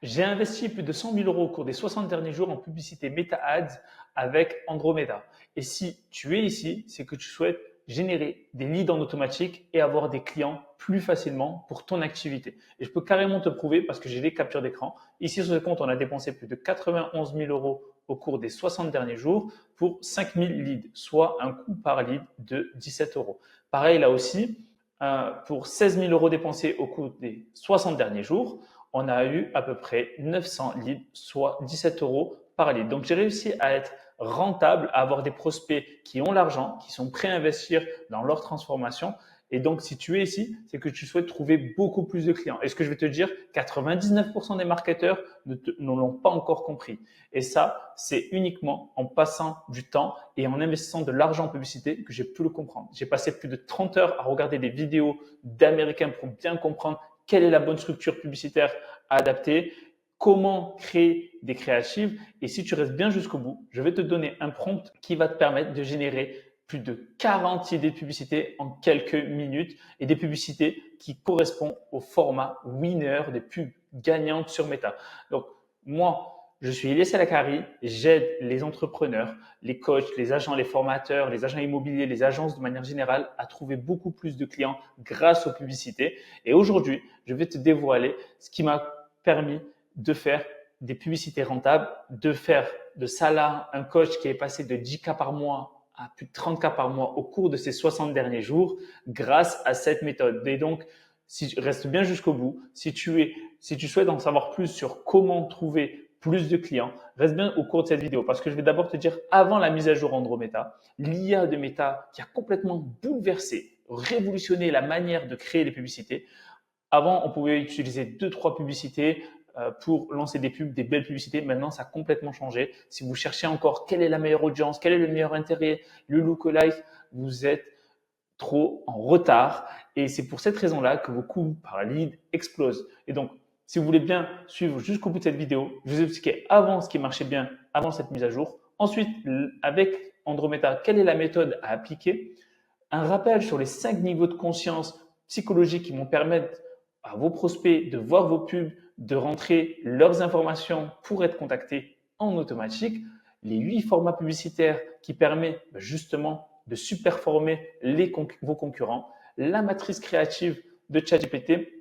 J'ai investi plus de 100 000 euros au cours des 60 derniers jours en publicité Meta Ads avec Andromeda. Et si tu es ici, c'est que tu souhaites générer des leads en automatique et avoir des clients plus facilement pour ton activité. Et je peux carrément te prouver parce que j'ai des captures d'écran. Ici, sur ce compte, on a dépensé plus de 91 000 euros au cours des 60 derniers jours pour 5 000 leads, soit un coût par lead de 17 euros. Pareil, là aussi, pour 16 000 euros dépensés au cours des 60 derniers jours, on a eu à peu près 900 leads, soit 17 euros par lead. Donc, j'ai réussi à être rentable, à avoir des prospects qui ont l'argent, qui sont prêts à investir dans leur transformation. Et donc, si tu es ici, c'est que tu souhaites trouver beaucoup plus de clients. Et ce que je vais te dire, 99% des marketeurs ne l'ont pas encore compris. Et ça, c'est uniquement en passant du temps et en investissant de l'argent en publicité que j'ai pu le comprendre. J'ai passé plus de 30 heures à regarder des vidéos d'Américains pour bien comprendre quelle est la bonne structure publicitaire à adapter, comment créer des créatives. Et si tu restes bien jusqu'au bout, je vais te donner un prompt qui va te permettre de générer plus de 40 idées de publicité en quelques minutes et des publicités qui correspondent au format winner des pubs gagnantes sur Meta. Donc, moi, je suis Elias Alakari, j'aide les entrepreneurs, les coachs, les agents, les formateurs, les agents immobiliers, les agences de manière générale à trouver beaucoup plus de clients grâce aux publicités. Et aujourd'hui, je vais te dévoiler ce qui m'a permis de faire des publicités rentables, de faire de Salah un coach qui est passé de 10K par mois à plus de 30K par mois au cours de ces 60 derniers jours grâce à cette méthode. Et donc, si tu restes bien jusqu'au bout, si tu souhaites en savoir plus sur comment trouver plus de clients, reste bien au cours de cette vidéo parce que je vais d'abord te dire avant la mise à jour Andromeda, l'IA de Meta qui a complètement bouleversé, révolutionné la manière de créer les publicités. Avant, on pouvait utiliser 2-3 publicités pour lancer des pubs, des belles publicités. Maintenant, ça a complètement changé. Si vous cherchez encore quelle est la meilleure audience, quel est le meilleur intérêt, le lookalike, vous êtes trop en retard. Et c'est pour cette raison-là que vos coûts par lead explosent. Et donc, si vous voulez bien suivre jusqu'au bout de cette vidéo, je vous ai expliqué avant ce qui marchait bien avant cette mise à jour. Ensuite, avec Andromeda, quelle est la méthode à appliquer? Un rappel sur les 5 niveaux de conscience psychologique qui vont permettre à vos prospects de voir vos pubs, de rentrer leurs informations pour être contactés en automatique, les 8 formats publicitaires qui permettent justement de superformer vos concurrents, la matrice créative de ChatGPT.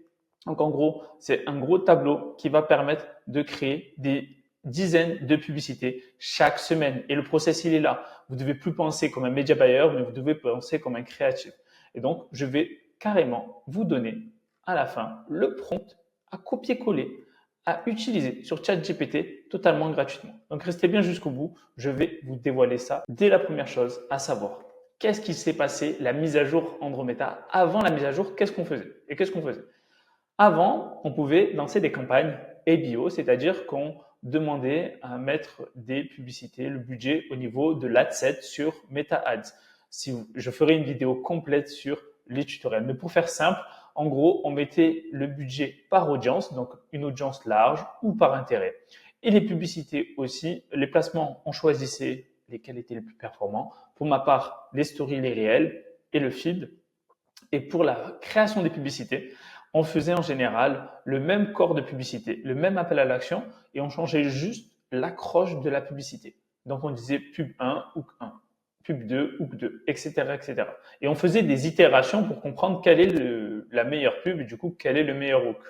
Donc en gros, c'est un gros tableau qui va permettre de créer des dizaines de publicités chaque semaine. Et le process, il est là. Vous ne devez plus penser comme un média buyer, mais vous devez penser comme un créatif. Et donc, je vais carrément vous donner à la fin le prompt à copier-coller, à utiliser sur ChatGPT totalement gratuitement. Donc, restez bien jusqu'au bout. Je vais vous dévoiler ça dès la première chose, à savoir qu'est-ce qui s'est passé la mise à jour Andromeda. Avant la mise à jour, qu'est-ce qu'on faisait? Et qu'est-ce qu'on faisait? Avant, on pouvait lancer des campagnes ABO, c'est-à-dire qu'on demandait à mettre des publicités, le budget au niveau de l'adset sur Meta Ads. Je ferai une vidéo complète sur les tutoriels. Mais pour faire simple, en gros, on mettait le budget par audience, donc une audience large ou par intérêt. Et les publicités aussi, les placements, on choisissait lesquels étaient les plus performants. Pour ma part, les stories, les réels et le feed. Et pour la création des publicités, on faisait en général le même corps de publicité, le même appel à l'action et on changeait juste l'accroche de la publicité. Donc on disait pub 1, hook 1, pub 2, hook 2, etc., etc. Et on faisait des itérations pour comprendre quelle est la meilleure pub et du coup quel est le meilleur hook.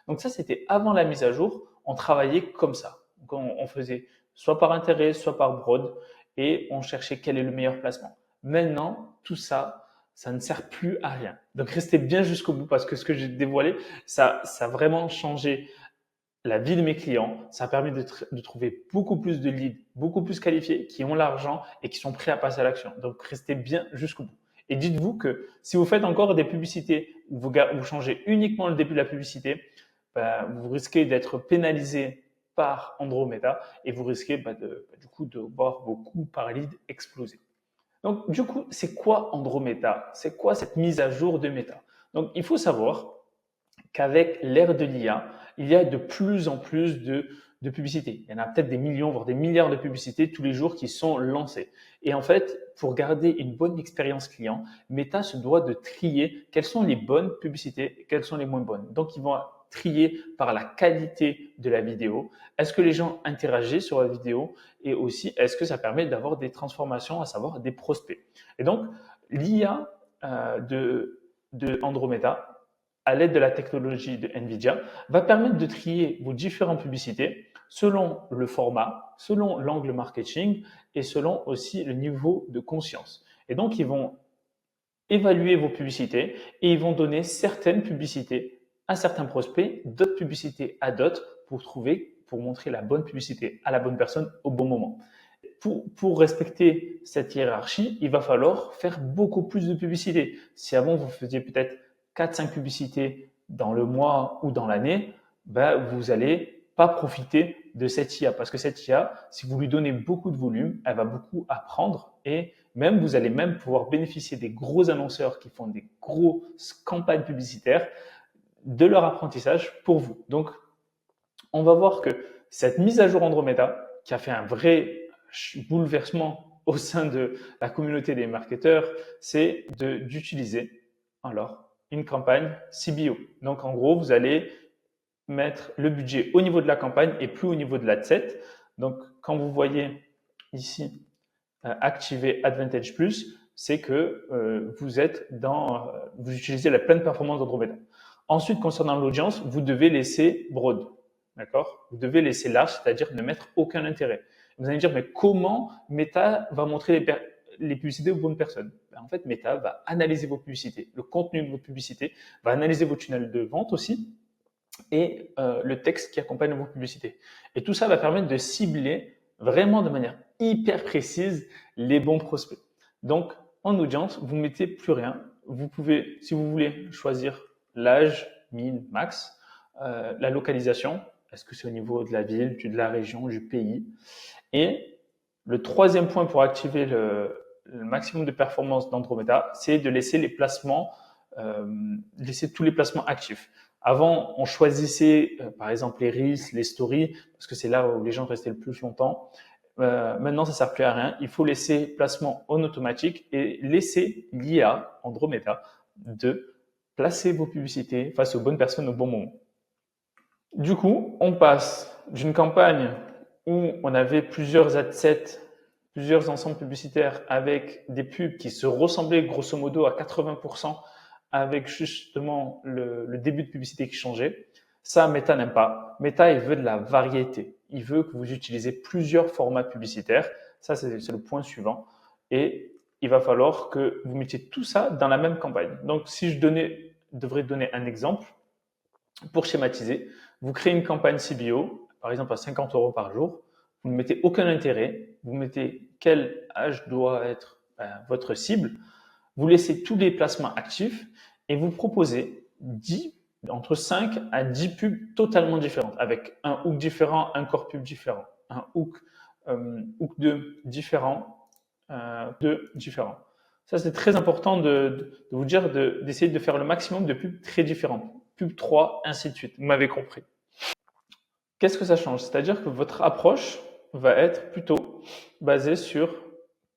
Donc ça, c'était avant la mise à jour. On travaillait comme ça. Donc on faisait soit par intérêt, soit par broad et on cherchait quel est le meilleur placement. Maintenant, tout ça, ça ne sert plus à rien. Donc restez bien jusqu'au bout parce que ce que j'ai dévoilé, ça a vraiment changé la vie de mes clients. Ça a permis de trouver beaucoup plus de leads, beaucoup plus qualifiés, qui ont l'argent et qui sont prêts à passer à l'action. Donc restez bien jusqu'au bout. Et dites-vous que si vous faites encore des publicités où vous changez uniquement le début de la publicité, vous risquez d'être pénalisé par Andromeda et vous risquez du coup de voir vos coûts par lead exploser. Donc, du coup, c'est quoi Andromeda? C'est quoi cette mise à jour de Meta? Donc, il faut savoir qu'avec l'ère de l'IA, il y a de plus en plus de publicités. Il y en a peut-être des millions, voire des milliards de publicités tous les jours qui sont lancées. Et en fait, pour garder une bonne expérience client, Meta se doit de trier quelles sont les bonnes publicités et quelles sont les moins bonnes. Donc, ils vont trier par la qualité de la vidéo. Est-ce que les gens interagissent sur la vidéo? Et aussi, est-ce que ça permet d'avoir des transformations, à savoir des prospects? Et donc, l'IA de Andromeda, à l'aide de la technologie de NVIDIA, va permettre de trier vos différentes publicités selon le format, selon l'angle marketing et selon aussi le niveau de conscience. Et donc, ils vont évaluer vos publicités et ils vont donner certaines publicités à certains prospects, d'autres publicités à d'autres pour montrer la bonne publicité à la bonne personne au bon moment. Pour respecter cette hiérarchie, il va falloir faire beaucoup plus de publicités. Si avant vous faisiez peut-être 4-5 publicités dans le mois ou dans l'année, ben, vous allez pas profiter de cette IA parce que cette IA, si vous lui donnez beaucoup de volume, elle va beaucoup apprendre et même vous allez même pouvoir bénéficier des gros annonceurs qui font des grosses campagnes publicitaires de leur apprentissage pour vous. Donc, on va voir que cette mise à jour Andromeda, qui a fait un vrai bouleversement au sein de la communauté des marketeurs, c'est d'utiliser alors une campagne CBO. Donc, en gros, vous allez mettre le budget au niveau de la campagne et plus au niveau de l'adset. Donc, quand vous voyez ici activer Advantage Plus, c'est que vous utilisez la pleine performance d'Andromeda. Ensuite, concernant l'audience, vous devez laisser broad. D'accord? Vous devez laisser large, c'est-à-dire ne mettre aucun intérêt. Vous allez me dire, mais comment Meta va montrer les publicités aux bonnes personnes? En fait, Meta va analyser vos publicités, le contenu de vos publicités, va analyser vos tunnels de vente aussi et le texte qui accompagne vos publicités. Et tout ça va permettre de cibler vraiment de manière hyper précise les bons prospects. Donc, en audience, vous ne mettez plus rien. Vous pouvez, si vous voulez, choisir l'âge, min, max, la localisation. Est-ce que c'est au niveau de la ville, de la région, du pays? Et le troisième point pour activer le maximum de performance d'Andromeda, c'est de laisser les placements, laisser tous les placements actifs. Avant, on choisissait par exemple les Reels, les Stories, parce que c'est là où les gens restaient le plus longtemps. Maintenant, ça ne sert plus à rien. Il faut laisser placement en automatique et laisser l'IA, Andromeda, de placer vos publicités face aux bonnes personnes au bon moment. Du coup, on passe d'une campagne où on avait plusieurs adsets, plusieurs ensembles publicitaires avec des pubs qui se ressemblaient grosso modo à 80% avec justement le début de publicité qui changeait. Ça, Meta n'aime pas. Meta, il veut de la variété. Il veut que vous utilisez plusieurs formats publicitaires. Ça, c'est le point suivant. Et il va falloir que vous mettiez tout ça dans la même campagne. Donc, si je devrais donner un exemple, pour schématiser, vous créez une campagne CBO, par exemple à 50 € par jour, vous ne mettez aucun intérêt, vous mettez quel âge doit être votre cible, vous laissez tous les placements actifs et vous proposez entre 5 à 10 pubs totalement différentes, avec un hook différent, un core pub différent, un hook 2 différent, différents. Ça, c'est très important de vous dire d'essayer de faire le maximum de pubs très différentes. Pub 3, ainsi de suite. Vous m'avez compris. Qu'est-ce que ça change? C'est-à-dire que votre approche va être plutôt basée sur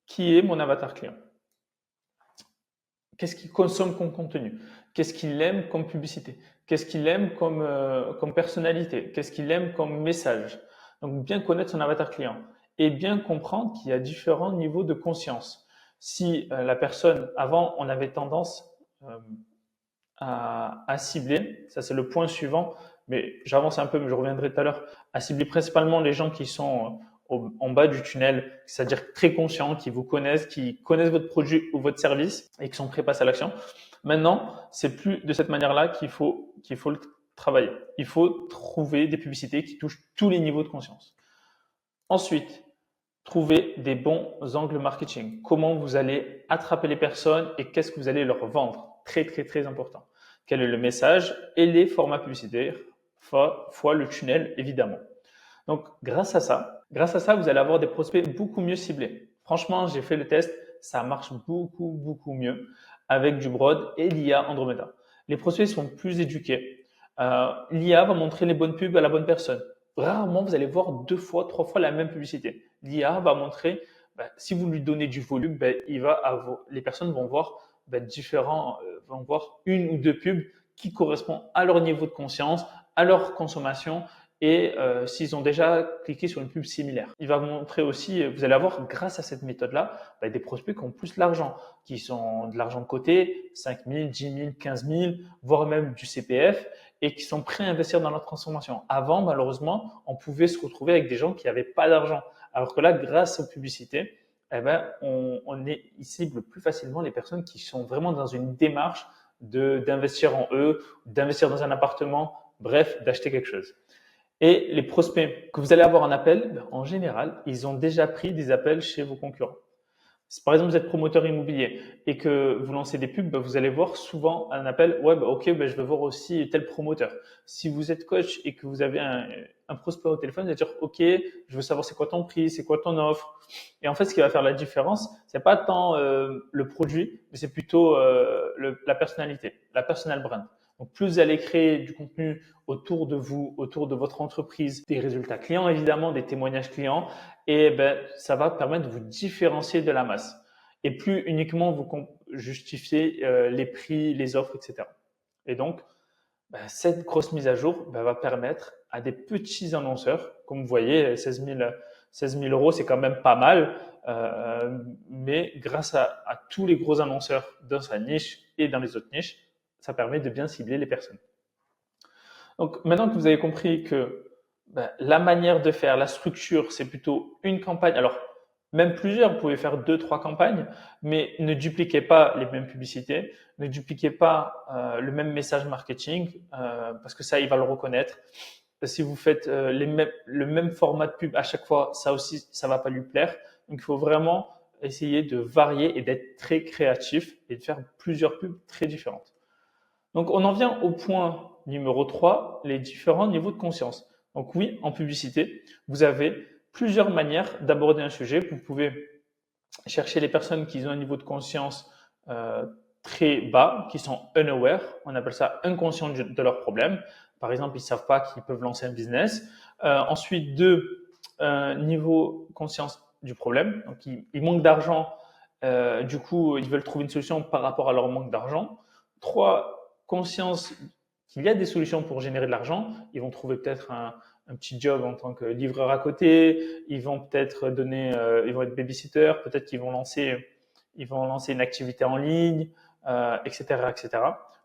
qui est mon avatar client. Qu'est-ce qu'il consomme comme contenu? Qu'est-ce qu'il aime comme publicité? Qu'est-ce qu'il aime comme personnalité? Qu'est-ce qu'il aime comme message? Donc, bien connaître son avatar client et bien comprendre qu'il y a différents niveaux de conscience. Si la personne, avant, on avait tendance à cibler, ça c'est le point suivant, mais j'avance un peu, mais je reviendrai tout à l'heure, à cibler principalement les gens qui sont en bas du tunnel, c'est-à-dire très conscients, qui vous connaissent, qui connaissent votre produit ou votre service et qui sont prêts à passer à l'action. Maintenant, c'est plus de cette manière-là qu'il faut le travailler. Il faut trouver des publicités qui touchent tous les niveaux de conscience. Ensuite, trouver des bons angles marketing. Comment vous allez attraper les personnes et qu'est-ce que vous allez leur vendre? Très, très, très important. Quel est le message et les formats publicitaires fois le tunnel, évidemment. Donc, grâce à ça, vous allez avoir des prospects beaucoup mieux ciblés. Franchement, j'ai fait le test, ça marche beaucoup, beaucoup mieux avec du broad et l'IA Andromeda. Les prospects sont plus éduqués. L'IA va montrer les bonnes pubs à la bonne personne. Rarement, vous allez voir 2 fois, 3 fois la même publicité. L'IA va montrer, si vous lui donnez du volume, les personnes vont voir vont voir 1 ou 2 pubs qui correspondent à leur niveau de conscience, à leur consommation et s'ils ont déjà cliqué sur une pub similaire. Il va vous montrer aussi, vous allez avoir grâce à cette méthode-là, des prospects qui ont plus d'argent, qui sont de l'argent de côté, 5 000, 10 000, 15 000, voire même du CPF et qui sont prêts à investir dans leur transformation. Avant, malheureusement, on pouvait se retrouver avec des gens qui n'avaient pas d'argent. Alors que là, grâce aux publicités, il cible plus facilement les personnes qui sont vraiment dans une démarche d'investir en eux, d'investir dans un appartement, bref, d'acheter quelque chose. Et les prospects que vous allez avoir en appel, en général, ils ont déjà pris des appels chez vos concurrents. Si par exemple vous êtes promoteur immobilier et que vous lancez des pubs, vous allez voir souvent un appel, ouais, ok, je veux voir aussi tel promoteur. Si vous êtes coach et que vous avez un prospect au téléphone, vous allez dire, ok, je veux savoir c'est quoi ton prix, c'est quoi ton offre. Et en fait, ce qui va faire la différence, c'est pas tant le produit, mais c'est plutôt la personnalité, la personal brand. Donc, plus vous allez créer du contenu autour de vous, autour de votre entreprise, des résultats clients évidemment, des témoignages clients, et ça va permettre de vous différencier de la masse et plus uniquement vous justifier les prix, les offres, etc. Et donc, cette grosse mise à jour va permettre à des petits annonceurs, comme vous voyez, 16 000 euros, c'est quand même pas mal, mais grâce à tous les gros annonceurs dans sa niche et dans les autres niches, ça permet de bien cibler les personnes. Donc maintenant que vous avez compris que la manière de faire, la structure, c'est plutôt une campagne. Alors, même plusieurs, vous pouvez faire 2-3 campagnes, mais ne dupliquez pas les mêmes publicités, ne dupliquez pas le même message marketing, parce que ça, il va le reconnaître. Si vous faites le même format de pub à chaque fois, ça aussi, ça va pas lui plaire. Donc, il faut vraiment essayer de varier et d'être très créatif et de faire plusieurs pubs très différentes. Donc, on en vient au point numéro 3, les différents niveaux de conscience. Donc oui, en publicité, vous avez plusieurs manières d'aborder un sujet. Vous pouvez chercher les personnes qui ont un niveau de conscience très bas, qui sont unaware, on appelle ça inconscients de leurs problèmes. Par exemple, ils ne savent pas qu'ils peuvent lancer un business. Ensuite, 2, niveau conscience du problème. Donc, ils manquent d'argent, du coup, ils veulent trouver une solution par rapport à leur manque d'argent. 3, conscience qu'il y a des solutions pour générer de l'argent. Ils vont trouver peut-être un petit job en tant que livreur à côté. Ils vont peut-être ils vont être babysitter. Peut-être qu'ils vont lancer une activité en ligne, etc., etc.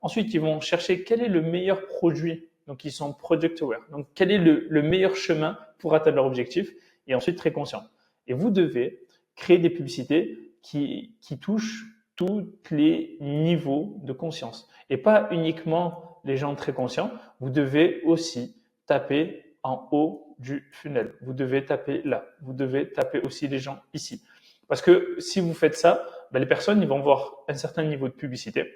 Ensuite, ils vont chercher quel est le meilleur produit. Donc, ils sont product aware. Donc, quel est le meilleur chemin pour atteindre leur objectif? Et ensuite, très conscient. Et vous devez créer des publicités qui touchent tous les niveaux de conscience. Et pas uniquement les gens très conscients. Vous devez aussi taper en haut du funnel. Vous devez taper là. Vous devez taper aussi les gens ici. Parce que si vous faites ça, les personnes ils vont voir un certain niveau de publicité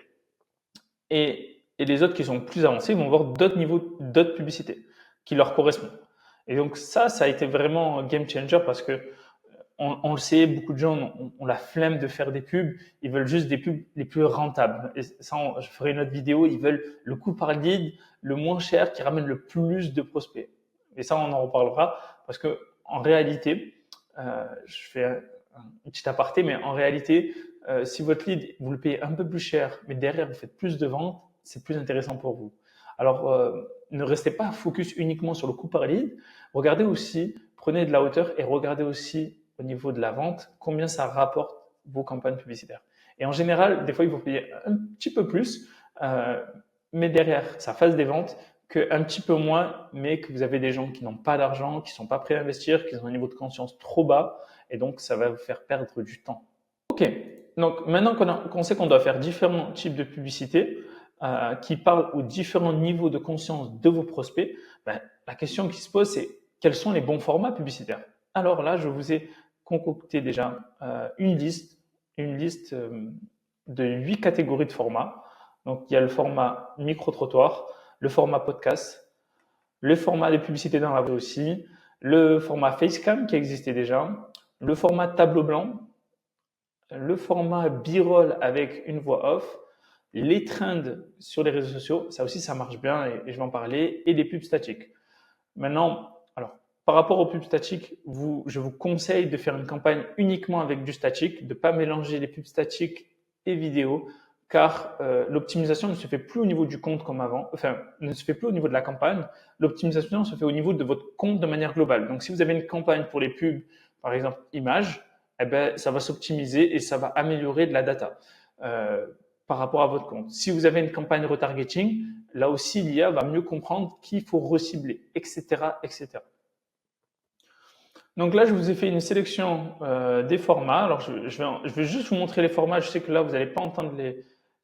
et les autres qui sont plus avancés vont voir d'autres publicités qui leur correspondent. Et donc ça a été vraiment un game changer parce que on le sait, beaucoup de gens ont la flemme de faire des pubs, ils veulent juste des pubs les plus rentables. Et ça, je ferai une autre vidéo, ils veulent le coût par lead le moins cher qui ramène le plus de prospects. Et ça, on en reparlera parce que en réalité, je fais un petit aparté, mais en réalité, si votre lead, vous le payez un peu plus cher, mais derrière, vous faites plus de ventes, c'est plus intéressant pour vous. Alors, ne restez pas focus uniquement sur le coût par lead. Regardez aussi, prenez de la hauteur et regardez aussi au niveau de la vente, combien ça rapporte vos campagnes publicitaires. Et en général, des fois, il faut payer un petit peu plus, mais derrière, ça fasse des ventes qu'un petit peu moins, mais que vous avez des gens qui n'ont pas d'argent, qui sont pas prêts à investir, qui ont un niveau de conscience trop bas, et donc ça va vous faire perdre du temps. Ok, donc maintenant qu'on sait qu'on doit faire différents types de publicités qui parlent aux différents niveaux de conscience de vos prospects, la question qui se pose, c'est quels sont les bons formats publicitaires? Alors là, je vous ai concocté déjà une liste de 8 catégories de formats. Donc, il y a le format micro-trottoir, le format podcast, le format de publicité dans la rue aussi, le format facecam qui existait déjà, le format tableau blanc, le format b-roll avec une voix off, les trends sur les réseaux sociaux, ça aussi ça marche bien et je vais en parler, et des pubs statiques. Maintenant, par rapport aux pubs statiques, je vous conseille de faire une campagne uniquement avec du statique, de ne pas mélanger les pubs statiques et vidéo, car l'optimisation ne se fait plus au niveau du compte comme avant, enfin, ne se fait plus au niveau de la campagne. L'optimisation se fait au niveau de votre compte de manière globale. Donc, si vous avez une campagne pour les pubs, par exemple, images, eh ben, ça va s'optimiser et ça va améliorer de la data euh, par rapport à votre compte. Si vous avez une campagne retargeting, là aussi, l'IA va mieux comprendre qui il faut recibler, etc., etc. Donc là, je vous ai fait une sélection des formats. Alors, je vais juste vous montrer les formats. Je sais que là, vous n'allez pas entendre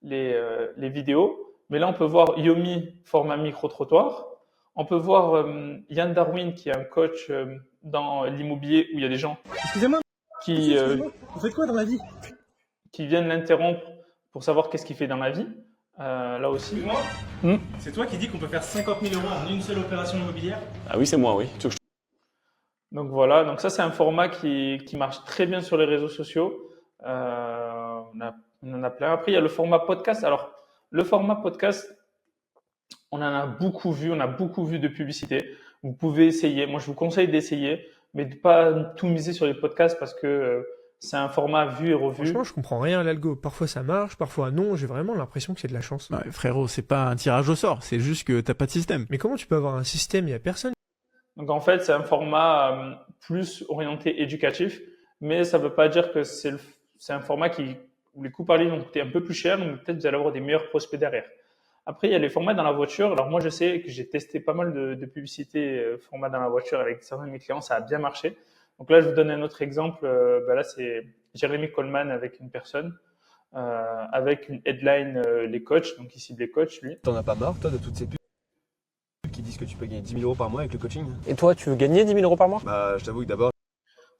les vidéos. Mais là, on peut voir Yomi, format micro-trottoir. On peut voir Yann Darwin, qui est un coach dans l'immobilier où il y a des gens Excusez-moi, qui, vous faites quoi dans la vie? qui viennent l'interrompre pour savoir qu'est-ce qu'il fait dans la vie. Là aussi. Excuse-moi, Hmm. c'est toi qui dis qu'on peut faire 50 000 euros en une seule opération immobilière? Ah oui, c'est moi, oui. Donc voilà, donc ça c'est un format qui marche très bien sur les réseaux sociaux. On en a plein. Après, il y a le format podcast. Alors, le format podcast, on en a beaucoup vu, on a beaucoup vu de publicité. Vous pouvez essayer. Moi, je vous conseille d'essayer, mais de pas tout miser sur les podcasts parce que c'est un format vu et revu. Franchement, je comprends rien à l'algo. Parfois ça marche, parfois non. J'ai vraiment l'impression que c'est de la chance. Ouais, frérot, c'est pas un tirage au sort, c'est juste que t'as pas de système. Mais comment tu peux avoir un système, il y a personne? Donc en fait, c'est un format plus orienté éducatif, mais ça ne veut pas dire que c'est un format où les coûts par ligne vont coûter un peu plus cher, mais peut-être vous allez avoir des meilleurs prospects derrière. Après, il y a les formats dans la voiture. Alors moi, je sais que j'ai testé pas mal de publicités formats dans la voiture avec certains de mes clients, ça a bien marché. Donc là, je vous donne un autre exemple. Là, c'est Jérémy Coleman avec une personne, avec une headline les coachs, donc il cible les coachs, lui. T'en as pas marre, toi, de toutes ces pubs qui disent que tu peux gagner 10 000 euros par mois avec le coaching? Et toi, tu veux gagner 10 000 euros par mois? Bah, je t'avoue que d'abord,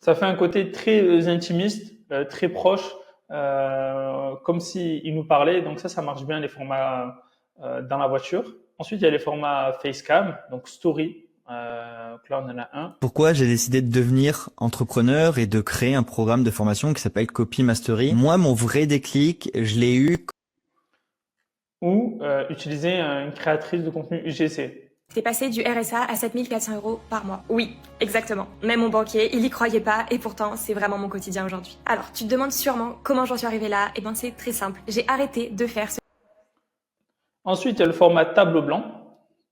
Ça fait un côté très intimiste, très proche, comme s'il nous parlait. Donc ça marche bien les formats dans la voiture. Ensuite, il y a les formats Facecam, donc Story. Donc là, on en a un. Pourquoi j'ai décidé de devenir entrepreneur et de créer un programme de formation qui s'appelle Copy Mastery. Moi, mon vrai déclic, je l'ai eu. Ou utiliser une créatrice de contenu UGC. T'es passé du RSA à 7 400 euros par mois. Oui, exactement. Même mon banquier, il y croyait pas et pourtant, c'est vraiment mon quotidien aujourd'hui. Alors, tu te demandes sûrement comment j'en suis arrivée là. Eh ben, c'est très simple. J'ai arrêté de faire ce... Ensuite, il y a le format tableau blanc.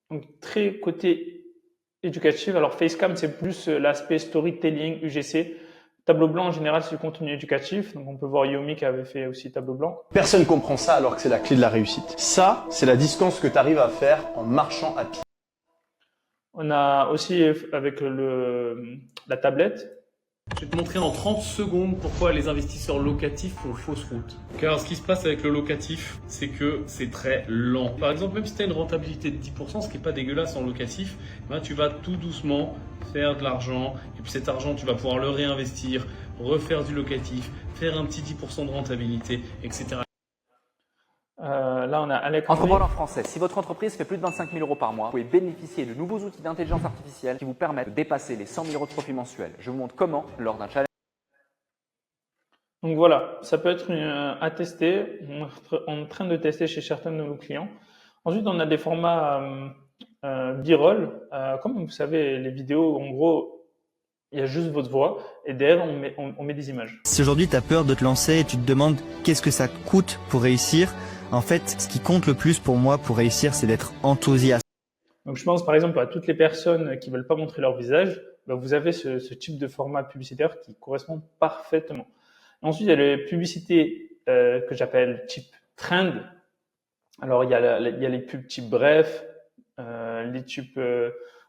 Donc, très côté éducatif. Alors, Facecam, c'est plus l'aspect storytelling, UGC. Tableau blanc, en général, c'est du contenu éducatif. Donc, on peut voir Yomi qui avait fait aussi tableau blanc. Personne comprend ça alors que c'est la clé de la réussite. Ça, c'est la distance que tu arrives à faire en marchant à pied. On a aussi avec la tablette. Je vais te montrer en 30 secondes pourquoi les investisseurs locatifs font fausse route. Car ce qui se passe avec le locatif, c'est que c'est très lent. Par exemple, même si tu as une rentabilité de 10%, ce qui n'est pas dégueulasse en locatif, ben, tu vas tout doucement faire de l'argent. Et puis cet argent, tu vas pouvoir le réinvestir, refaire du locatif, faire un petit 10% de rentabilité, etc. Là, on a Alex. Entrepreneur français, si votre entreprise fait plus de 25 000 euros par mois, vous pouvez bénéficier de nouveaux outils d'intelligence artificielle qui vous permettent de dépasser les 100 000 euros de profit mensuel. Je vous montre comment lors d'un challenge. Donc voilà, ça peut être à tester. On est en train de tester chez certains de nos clients. Ensuite, on a des formats B-roll. Comme vous savez, les vidéos, en gros, il y a juste votre voix et derrière, on met des images. Si aujourd'hui tu as peur de te lancer et tu te demandes qu'est-ce que ça coûte pour réussir, en fait, ce qui compte le plus pour moi pour réussir, c'est d'être enthousiaste. Donc je pense par exemple à toutes les personnes qui veulent pas montrer leur visage, ben, vous avez ce type de format publicitaire qui correspond parfaitement. Ensuite, il y a les publicités que j'appelle type trend. Alors il y a les pubs type bref, les types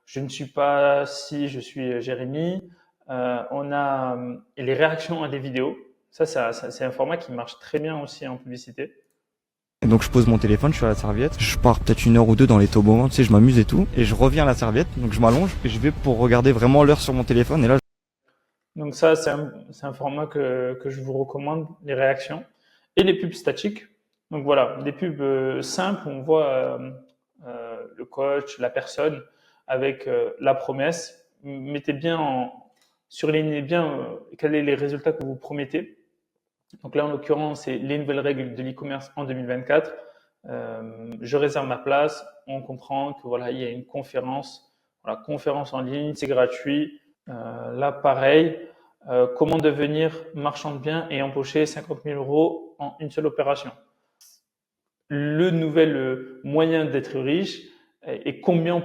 je ne suis pas si je suis Jérémy. On a et les réactions à des vidéos. Ça c'est un format qui marche très bien aussi en publicité. Donc je pose mon téléphone, je suis à la serviette, je pars peut-être 1 heure ou 2 dans les toboggans, tu sais, je m'amuse et tout, et je reviens à la serviette, donc je m'allonge et je vais pour regarder vraiment l'heure sur mon téléphone, et là. Donc ça, c'est un format que je vous recommande, les réactions. Et les pubs statiques. Donc voilà, des pubs simples où on voit le coach, la personne avec la promesse. Mettez bien surlignez bien quels sont les résultats que vous promettez. Donc là, en l'occurrence, c'est les nouvelles règles de l'e-commerce en 2024. Je réserve ma place. On comprend que voilà, il y a une conférence, voilà, conférence en ligne, c'est gratuit. Là, pareil, comment devenir marchand de biens et empocher 50 000 euros en une seule opération. le nouvel moyen d'être riche et combien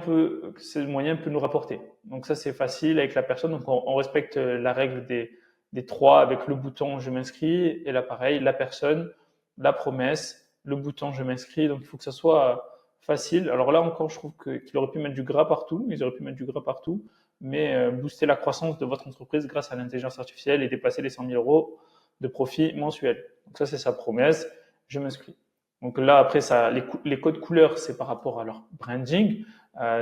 ce moyen peut nous rapporter. Donc ça, c'est facile avec la personne. Donc on respecte la règle des 3 avec le bouton « Je m'inscris » et là, pareil, la personne, la promesse, le bouton « Je m'inscris ». Donc il faut que ça soit facile. Alors là encore, je trouve qu'il aurait pu mettre du gras partout. Ils auraient pu mettre du gras partout, mais booster la croissance de votre entreprise grâce à l'intelligence artificielle et dépasser les 100 000 euros de profit mensuel. Donc ça, c'est sa promesse. Je m'inscris. Donc là, après, les codes couleurs, c'est par rapport à leur branding,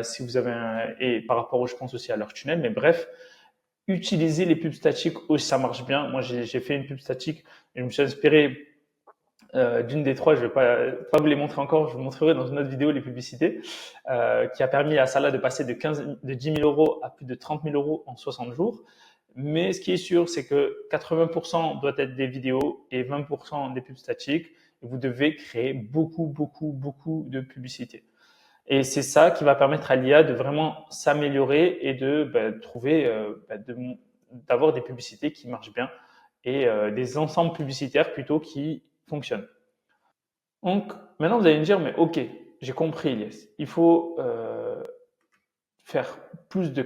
si vous avez et par rapport, je pense aussi à leur tunnel. Mais bref, utilisez les pubs statiques aussi, ça marche bien. Moi, j'ai fait une pub statique et je me suis inspiré d'une des 3. Je vais pas vous les montrer encore. Je vous montrerai dans une autre vidéo les publicités qui a permis à Salah de passer de 10 000 euros à plus de 30 000 euros en 60 jours. Mais ce qui est sûr, c'est que 80% doit être des vidéos et 20% des pubs statiques. Vous devez créer beaucoup de publicités. Et c'est ça qui va permettre à l'IA de vraiment s'améliorer et de trouver, d'avoir des publicités qui marchent bien et des ensembles publicitaires plutôt qui fonctionnent. Donc, maintenant, vous allez me dire, mais ok, j'ai compris, Elias. Il faut faire plus de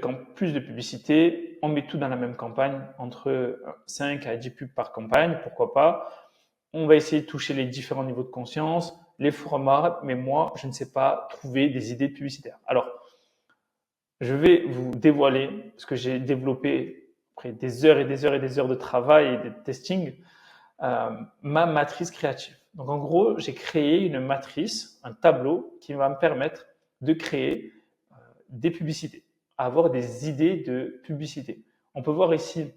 publicités. On met tout dans la même campagne, entre 5 à 10 pubs par campagne, pourquoi pas. On va essayer de toucher les différents niveaux de conscience, les formats, mais moi, je ne sais pas trouver des idées publicitaires. Alors, je vais vous dévoiler, parce que j'ai développé après des heures et des heures et des heures de travail et de testing, ma matrice créative. Donc, en gros, j'ai créé une matrice, un tableau qui va me permettre de créer des publicités, avoir des idées de publicité. On peut voir ici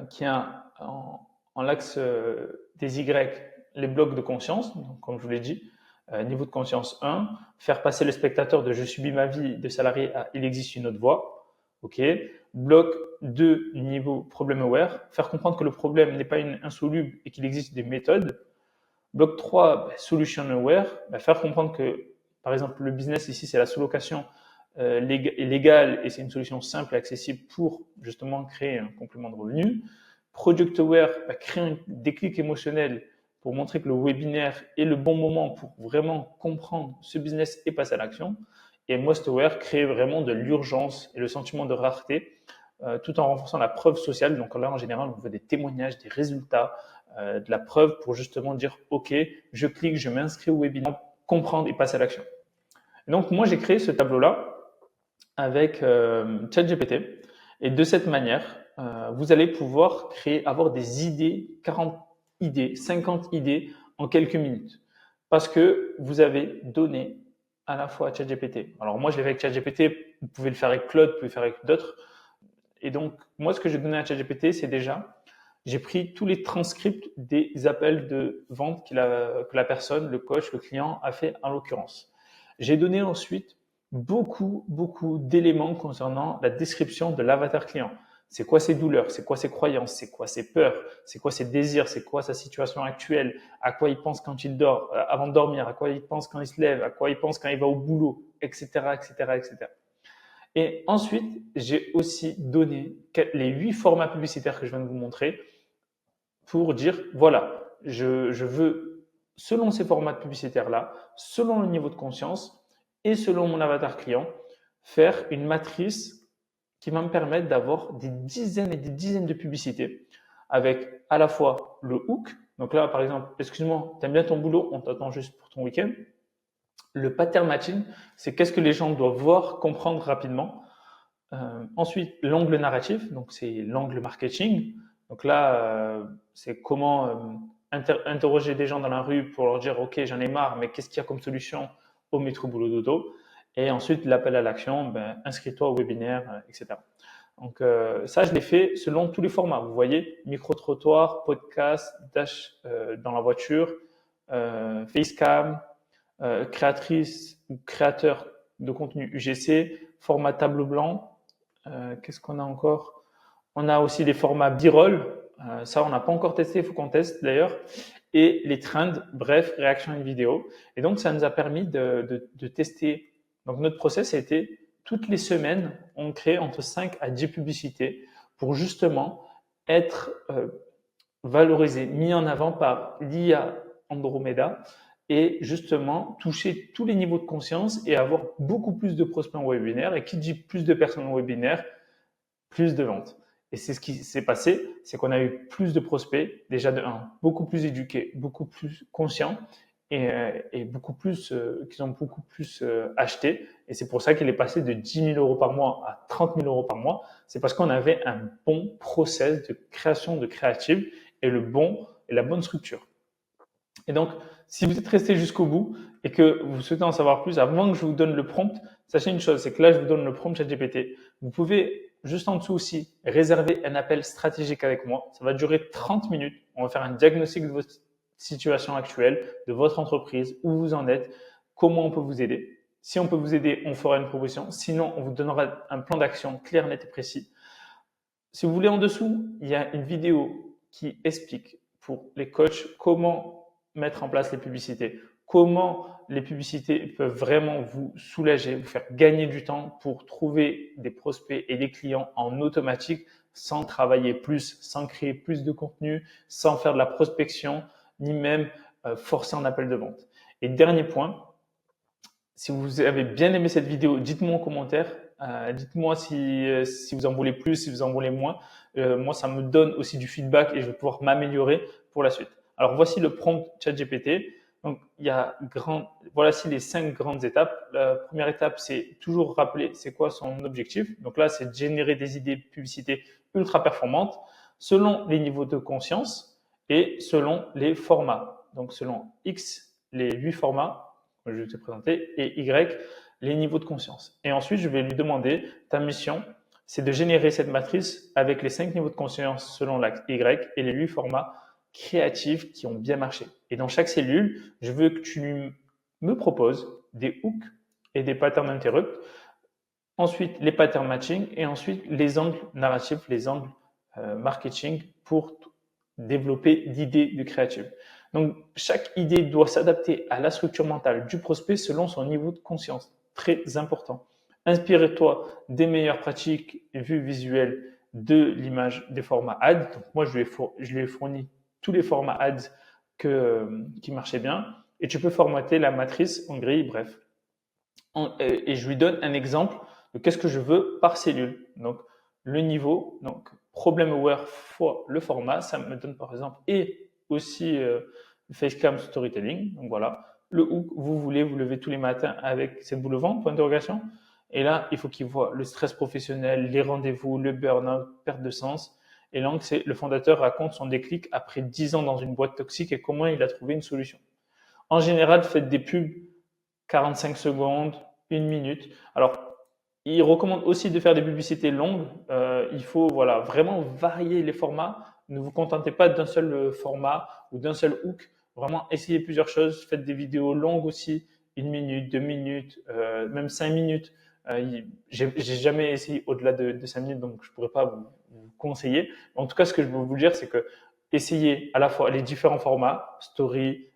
qu'il y a en l'axe des Y, les blocs de conscience, donc, comme je vous l'ai dit, niveau de conscience 1, faire passer le spectateur de « je subis ma vie de salarié » à « il existe une autre voie ». Ok. Bloc 2, niveau problem aware, faire comprendre que le problème n'est pas insoluble et qu'il existe des méthodes. Bloc 3, solution aware, faire comprendre que, par exemple, le business ici, c'est la sous-location légale et c'est une solution simple et accessible pour justement créer un complément de revenu. Product Aware, créer un déclic émotionnel pour montrer que le webinaire est le bon moment pour vraiment comprendre ce business et passer à l'action. Et Most Aware, créer vraiment de l'urgence et le sentiment de rareté tout en renforçant la preuve sociale. Donc là, en général, on veut des témoignages, des résultats, de la preuve pour justement dire « Ok, je clique, je m'inscris au webinaire, comprendre et passer à l'action ». Donc moi, j'ai créé ce tableau-là avec ChatGPT. Et de cette manière, vous allez pouvoir avoir des idées, 40 idées, 50 idées en quelques minutes. Parce que vous avez donné à la fois à ChatGPT. Alors moi, je l'ai fait avec ChatGPT, vous pouvez le faire avec Claude, vous pouvez le faire avec d'autres. Et donc, moi, ce que j'ai donné à ChatGPT, c'est déjà, j'ai pris tous les transcripts des appels de vente que la personne, le coach, le client a fait en l'occurrence. J'ai donné ensuite beaucoup d'éléments concernant la description de l'avatar client. C'est quoi ses douleurs, c'est quoi ses croyances, c'est quoi ses peurs, c'est quoi ses désirs, c'est quoi sa situation actuelle, à quoi il pense quand il dort, avant de dormir, à quoi il pense quand il se lève, à quoi il pense quand il va au boulot, etc., etc., etc. Et ensuite, j'ai aussi donné les 8 formats publicitaires que je viens de vous montrer pour dire, voilà, je veux, selon ces formats publicitaires-là, selon le niveau de conscience et selon mon avatar client, faire une matrice qui va me permettre d'avoir des dizaines et des dizaines de publicités avec à la fois le hook. Donc là, par exemple, excuse-moi, tu aimes bien ton boulot, on t'attend juste pour ton week-end. Le pattern matching, c'est qu'est-ce que les gens doivent voir, comprendre rapidement. Ensuite, l'angle narratif, donc c'est l'angle marketing. Donc là, c'est comment interroger des gens dans la rue pour leur dire « Ok, j'en ai marre, mais qu'est-ce qu'il y a comme solution au métro boulot dodo ?» Et ensuite, l'appel à l'action, inscris-toi au webinaire, etc. Donc ça, je l'ai fait selon tous les formats. Vous voyez, micro-trottoir, podcast, dash dans la voiture, facecam, créatrice ou créateur de contenu UGC, format tableau blanc. Qu'est-ce qu'on a encore? On a aussi des formats b-roll. Ça, on n'a pas encore testé, il faut qu'on teste d'ailleurs. Et les trends, bref, réaction à une vidéo. Et donc, ça nous a permis de tester. Donc, notre process a été, toutes les semaines, on crée entre 5 à 10 publicités pour justement être valorisé, mis en avant par l'IA Andromeda et justement toucher tous les niveaux de conscience et avoir beaucoup plus de prospects en webinaire. Et qui dit plus de personnes en webinaire, plus de ventes. Et c'est ce qui s'est passé, c'est qu'on a eu plus de prospects, déjà de 1, beaucoup plus éduqués, beaucoup plus conscients et beaucoup plus, qui ont beaucoup plus acheté. Et c'est pour ça qu'il est passé de 10 000 euros par mois à 30 000 euros par mois. C'est parce qu'on avait un bon process de création de créative et la bonne structure. Et donc, si vous êtes resté jusqu'au bout et que vous souhaitez en savoir plus, avant que je vous donne le prompt, sachez une chose, c'est que là, je vous donne le prompt ChatGPT. Vous pouvez, juste en dessous aussi, réserver un appel stratégique avec moi. Ça va durer 30 minutes. On va faire un diagnostic de votre situation actuelle, de votre entreprise, où vous en êtes, comment on peut vous aider. Si on peut vous aider, on fera une proposition. Sinon, on vous donnera un plan d'action clair, net et précis. Si vous voulez en dessous, il y a une vidéo qui explique pour les coachs comment mettre en place les publicités, comment les publicités peuvent vraiment vous soulager, vous faire gagner du temps pour trouver des prospects et des clients en automatique sans travailler plus, sans créer plus de contenu, sans faire de la prospection, ni même forcer un appel de vente. Et dernier point, si vous avez bien aimé cette vidéo, dites-moi en commentaire, dites-moi si vous en voulez plus, si vous en voulez moins. Moi, ça me donne aussi du feedback et je vais pouvoir m'améliorer pour la suite. Alors, voici le prompt ChatGPT. Donc, voici les 5 grandes étapes. La première étape, c'est toujours rappeler c'est quoi son objectif. Donc là, c'est de générer des idées de publicité ultra performantes selon les niveaux de conscience et selon les formats. Donc, selon X, les 8 formats que je vais te présenter, et Y, les niveaux de conscience. Et ensuite, je vais lui demander, ta mission, c'est de générer cette matrice avec les 5 niveaux de conscience selon l'axe Y et les 8 formats créatifs qui ont bien marché. Et dans chaque cellule, je veux que tu me proposes des hooks et des patterns interrupt, ensuite les patterns matching et ensuite les angles narratifs, les angles marketing pour développer d'idées de créative. Donc, chaque idée doit s'adapter à la structure mentale du prospect selon son niveau de conscience. Très important. Inspirez-toi des meilleures pratiques vues visuelles de l'image des formats ads. Donc, moi, je lui ai fourni tous les formats ads qui marchaient bien et tu peux formater la matrice en grille, bref. Et je lui donne un exemple de qu'est-ce que je veux par cellule. Donc, le niveau, donc problem aware fois le format, ça me donne par exemple, et aussi le facecam storytelling. Donc voilà, le hook, vous voulez vous lever tous les matins avec cette boule au ventre, point d'interrogation. Et là, il faut qu'il voit le stress professionnel, les rendez-vous, le burn-out, perte de sens. Et l'angle, c'est le fondateur raconte son déclic après 10 ans dans une boîte toxique et comment il a trouvé une solution. En général, faites des pubs 45 secondes, 1 minute. Alors, il recommande aussi de faire des publicités longues. Il faut vraiment varier les formats. Ne vous contentez pas d'un seul format ou d'un seul hook. Vraiment, essayez plusieurs choses. Faites des vidéos longues aussi, 1 minute, 2 minutes, même 5 minutes. J'ai jamais essayé au-delà de 5 minutes, donc je pourrais pas vous conseiller. En tout cas, ce que je veux vous dire, c'est que essayez à la fois les différents formats, story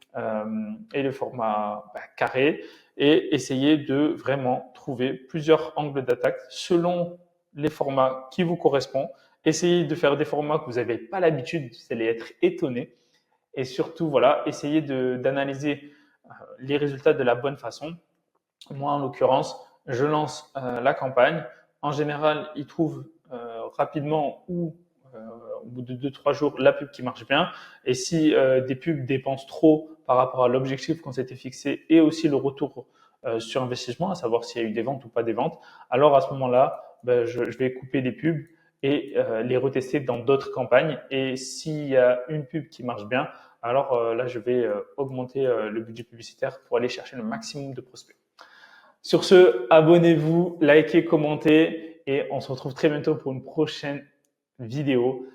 et le format carré, et essayez de vraiment trouver plusieurs angles d'attaque selon les formats qui vous correspondent. Essayez de faire des formats que vous n'avez pas l'habitude, vous allez être étonné. Et surtout, essayez d'analyser les résultats de la bonne façon. Moi, en l'occurrence, je lance la campagne. En général, ils trouvent rapidement ou au bout de 2-3 jours la pub qui marche bien. Et si des pubs dépensent trop par rapport à l'objectif qu'on s'était fixé et aussi le retour sur investissement, à savoir s'il y a eu des ventes ou pas des ventes, alors à ce moment-là, je vais couper des pubs et les retester dans d'autres campagnes. Et s'il y a une pub qui marche bien, alors là, je vais augmenter le budget publicitaire pour aller chercher le maximum de prospects. Sur ce, abonnez-vous, likez, commentez et on se retrouve très bientôt pour une prochaine vidéo.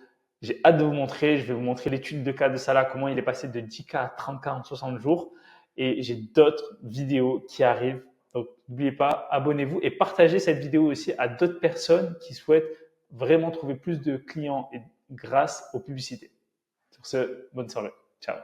J'ai hâte de vous montrer, je vais vous montrer l'étude de cas de Salah, comment il est passé de 10K à 30K en 60 jours. Et j'ai d'autres vidéos qui arrivent. Donc, n'oubliez pas, abonnez-vous et partagez cette vidéo aussi à d'autres personnes qui souhaitent vraiment trouver plus de clients grâce aux publicités. Sur ce, bonne soirée. Ciao.